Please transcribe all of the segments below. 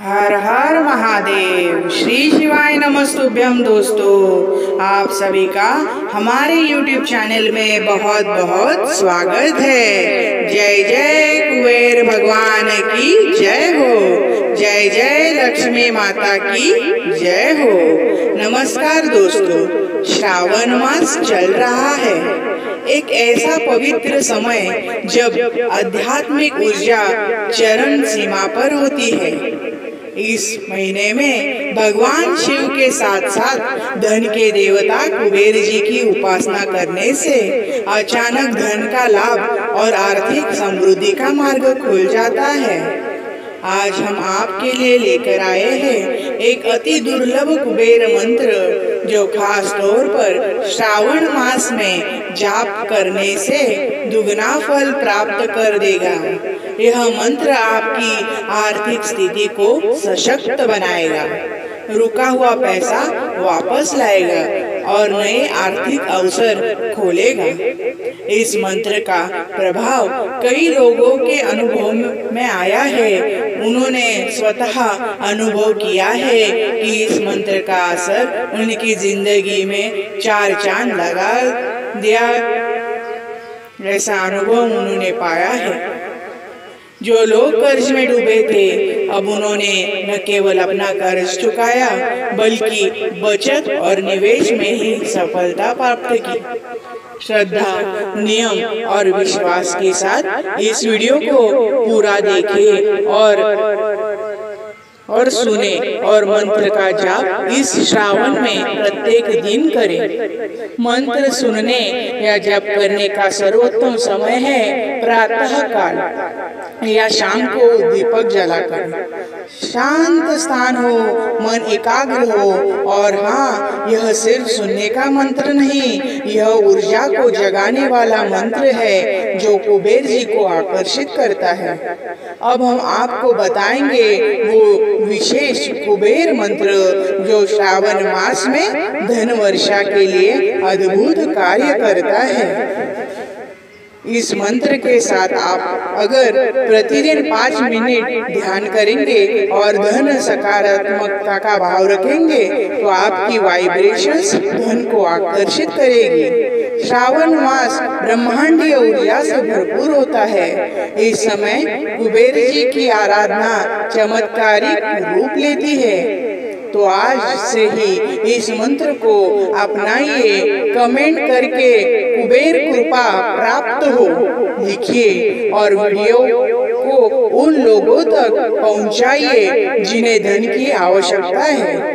हर हर महादेव। श्री शिवाय नमस्तुभ्यम। दोस्तों, आप सभी का हमारे YouTube चैनल में बहुत बहुत स्वागत है। जय जय कुबेर भगवान की जय हो। जय जय लक्ष्मी माता की जय हो। नमस्कार दोस्तों, श्रावण मास चल रहा है। एक ऐसा पवित्र समय जब आध्यात्मिक ऊर्जा चरम सीमा पर होती है। इस महीने में भगवान शिव के साथ साथ धन के देवता कुबेर जी की उपासना करने से अचानक धन का लाभ और आर्थिक समृद्धि का मार्ग खुल जाता है। आज हम आपके लिए लेकर आए हैं एक अति दुर्लभ कुबेर मंत्र जो खास तौर पर श्रावण मास में जाप करने से दुगना फल प्राप्त कर देगा। यह मंत्र आपकी आर्थिक स्थिति को सशक्त बनाएगा, रुका हुआ पैसा वापस लाएगा और नए आर्थिक अवसर खोलेगा। इस मंत्र का प्रभाव कई लोगों के अनुभव में आया है। उन्होंने स्वतः अनुभव किया है कि इस मंत्र का असर उनकी जिंदगी में चार चांद लगा दिया। ऐसा अनुभव उन्होंने पाया है। जो लोग कर्ज में डूबे थे, अब उन्होंने न केवल अपना कर्ज चुकाया बल्कि बचत और निवेश में ही सफलता प्राप्त की। श्रद्धा, नियम और विश्वास के साथ इस वीडियो को पूरा देखें और सुने और मंत्र का जाप इस श्रावण में प्रत्येक दिन करें। मंत्र सुनने या जप करने का सर्वोत्तम समय है प्रातः काल या शाम को दीपक जलाकर। शांत स्थान हो, मन एकाग्र हो और हाँ, यह सिर्फ सुनने का मंत्र नहीं, यह ऊर्जा को जगाने वाला मंत्र है जो कुबेर जी को आकर्षित करता है। अब हम आपको बताएंगे वो विशेष कुबेर मंत्र जो श्रावण मास में धन वर्षा के लिए अद्भुत कार्य करता है। इस मंत्र के साथ आप अगर प्रतिदिन 5 मिनट ध्यान करेंगे और धन सकारात्मकता का भाव रखेंगे तो आपकी वाइब्रेशंस धन को आकर्षित करेगी। श्रावण मास ब्रह्मांडीय ऊर्जा से भरपूर होता है। इस समय कुबेर जी की आराधना चमत्कारिक रूप लेती है। तो आज से ही इस मंत्र को अपनाइए। कमेंट करके कुबेर कृपा प्राप्त हो लिखिए और वीडियो को उन लोगों तक पहुंचाइए जिन्हें धन की आवश्यकता है।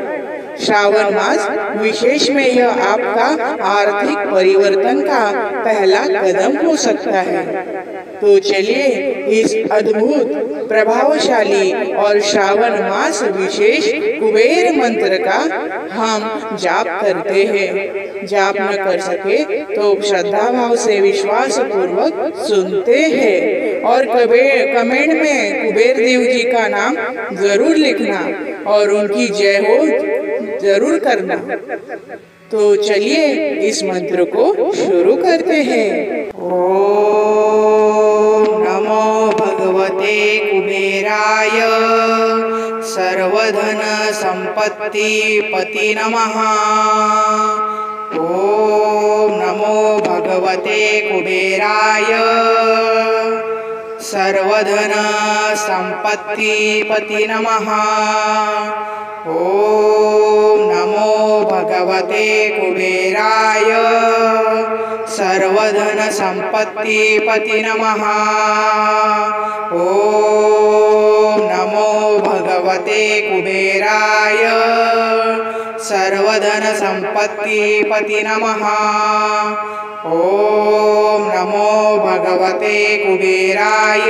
श्रावण मास विशेष में यह आपका आर्थिक परिवर्तन का पहला कदम हो सकता है। तो चलिए इस अद्भुत, प्रभावशाली और श्रावण मास विशेष कुबेर मंत्र का हम जाप करते हैं। जाप न कर सके तो श्रद्धा भाव से विश्वास पूर्वक सुनते हैं और कमेंट में कुबेर देव जी का नाम जरूर लिखना और उनकी जय हो जरूर करना। तो चलिए इस मंत्र को शुरू करते हैं। ओम नमो भगवते कुबेराय सर्वधन संपत्ति पति नमः। ओम नमो भगवते कुबेराय सर्वधन संपत्ति पति नमः। ओम नमो भगवते कुबेराय सर्वधन संपत्ति पति नमः। ओम नमो भगवते कुबेराय सर्वधन संपत्ति पति नमः। ओम नमो भगवते कुबेराय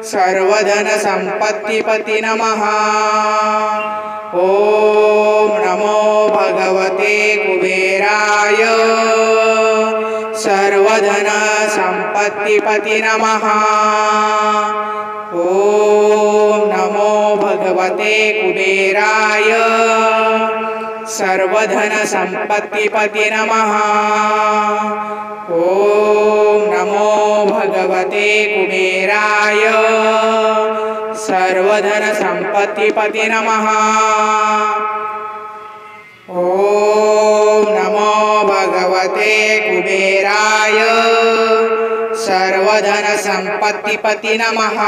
सर्वधन संपत्ति पति नमः। ओम नमो भगवते कुबेराय सर्वधन संपत्ति पति नमः। ओम नमो भगवते कुबेराय सर्वधन संपत्ति पति नमः। ओम नमो भगवते कुबेराय सर्वधन संपत्तिपते नमः। ओम नमो भगवते कुबेराय सर्वधन संपत्तिपते नमः।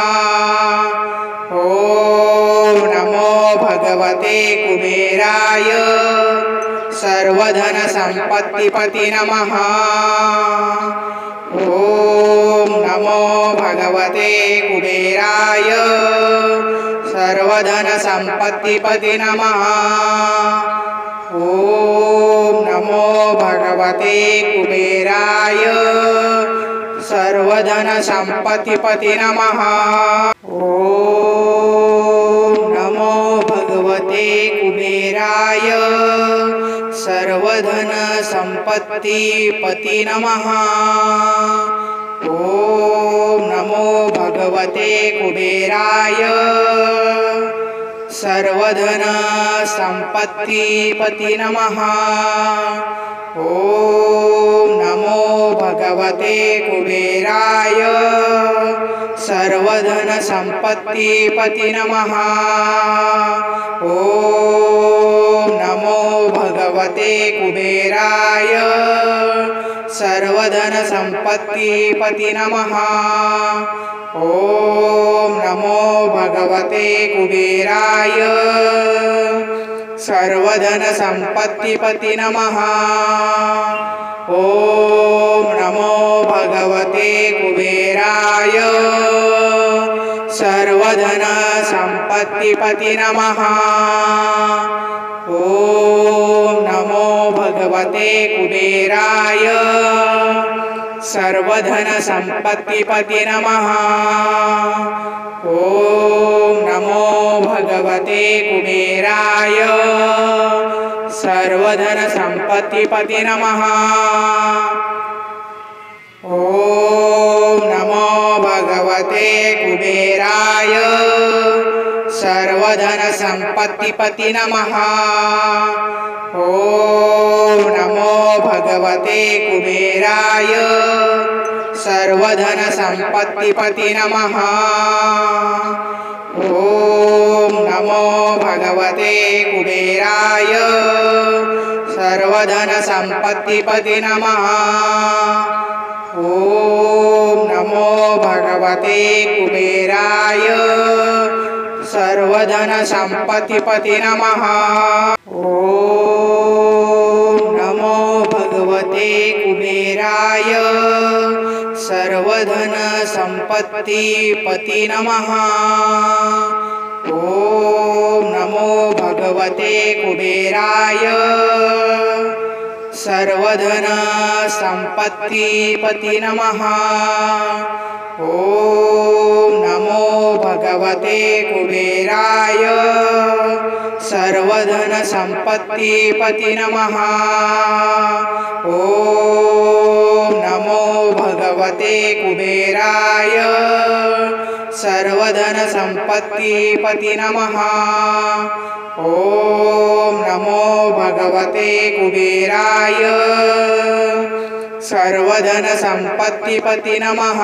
ओम नमो भगवते कुबेराय सर्वधन संपत्तिपते नमः। ओम नमो भगवते कुबेराय सर्वधन संपत्तिपते नमः। ओम नमो भगवते कुबेराय सर्वधन संपत्तिपते नमः। ओम नमो भगवते कुबेराय सर्वधन संपत्तिपते नमः। ओम नमो भगवते कुबेराय सर्वधन संपत्तिपते नमः। ओम नमो भगवते कुबेराय सर्वधन संपत्तिपते नमः। ओम नमो भगवते कुबेराय सर्वधन संपत्तिपते नमः। ओम नमो भगवते कुबेराय सर्वधन संपत्तिपते नमः। ओम नमो भगवते कुबेराय सर्वधन संपत्तिपते नमः। ओम नमो भगवते कुबेराय सर्वधन संपत्तिपते नमः। ओम नमो भगवते कुबेराय सर्वधन संपत्तिपते नमः। ओम नमो भगवते कुबेराय सर्वधन संपत्तिपते नमः। ओम नमो भगवते कुबेराय सर्वधन संपत्तिपते नमः। ओम नमो भगवते कुबेराय सर्वधन संपत्तिपते नमः। ओम नमो भगवते कुबेराय सर्वधन संपत्तिपते नमः। ओम नमो भगवते कुबेराय सर्वधन संपत्तिपते नमः। ओम नमो भगवते कुबेराय सर्वधन संपत्तिपते नमः। ओम नमो भगवते कुबेराय सर्वधन संपत्तिपते नमः। ओम नमो भगवते कुबेराय सर्वधन संपत्तिपते नमः। ओम नमो भगवते कुबेराय सर्वधन संपत्तिपते नमः।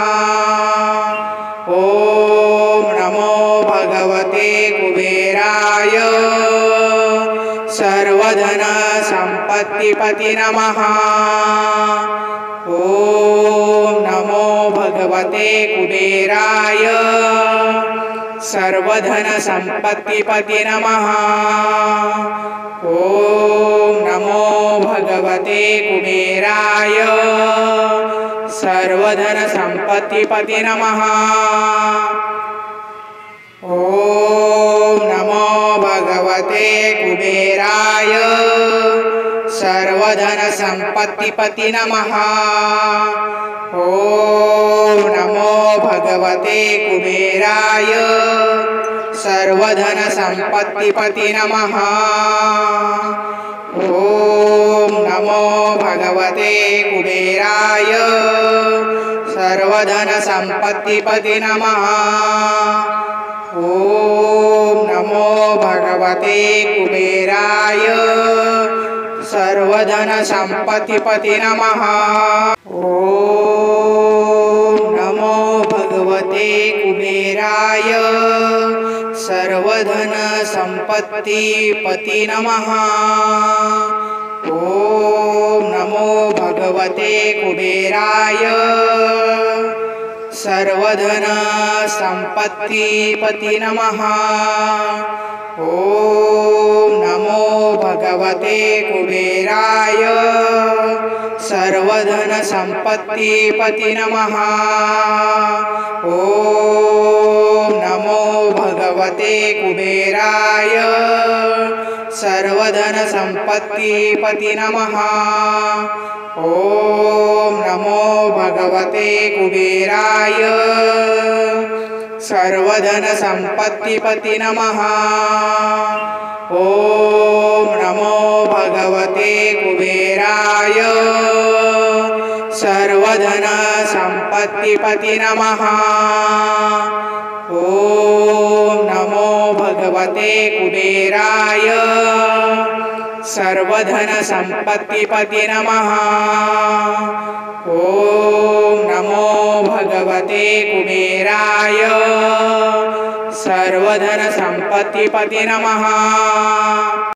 ओम नमो भगवते कुबेराय सर्वधन संपत्तिपते नमः। ओम नमो भगवते कुबेराय सर्वधन संपत्तिपते नमः। ओम नमो भगवते कुबेराय सर्वधन संपत्तिपते नमः। ओम नमो भगवते कुबेराय सर्वधन संपत्तिपते नमः। ओम नमो भगवते कुबेराय सर्वधन संपत्तिपते नमः। ओम नमो भगवते कुबेराय सर्वधन संपत्तिपते नमः। ओम नमो भगवते कुबेराय सर्वधन संपत्तिपते नमः। ओम नमो भगवते कुबेराय कुबेराय सर्वधन संपत्तिपति नमः। ओम नमो भगवते कुबेराय सर्वधन संपत्तिपति नमः। ओम नमो भगवते कुबेराय सर्वधन संपत्तिपति नमः। ओम नमो भगवते कुबेराय सर्वधन संपत्तिपति नमः। ओम नमो भगवते कुबेराय सर्वधन संपत्तिपति नमः। ओम नमो भगवते कुबेराय सर्वधन संपत्तिपति नमः। ओम नमो भगवते कुबेराय सर्वधन संपत्तिपति नमः। ओम नमो भगवते कुबेराय सर्वधन संपत्तिपति नमः।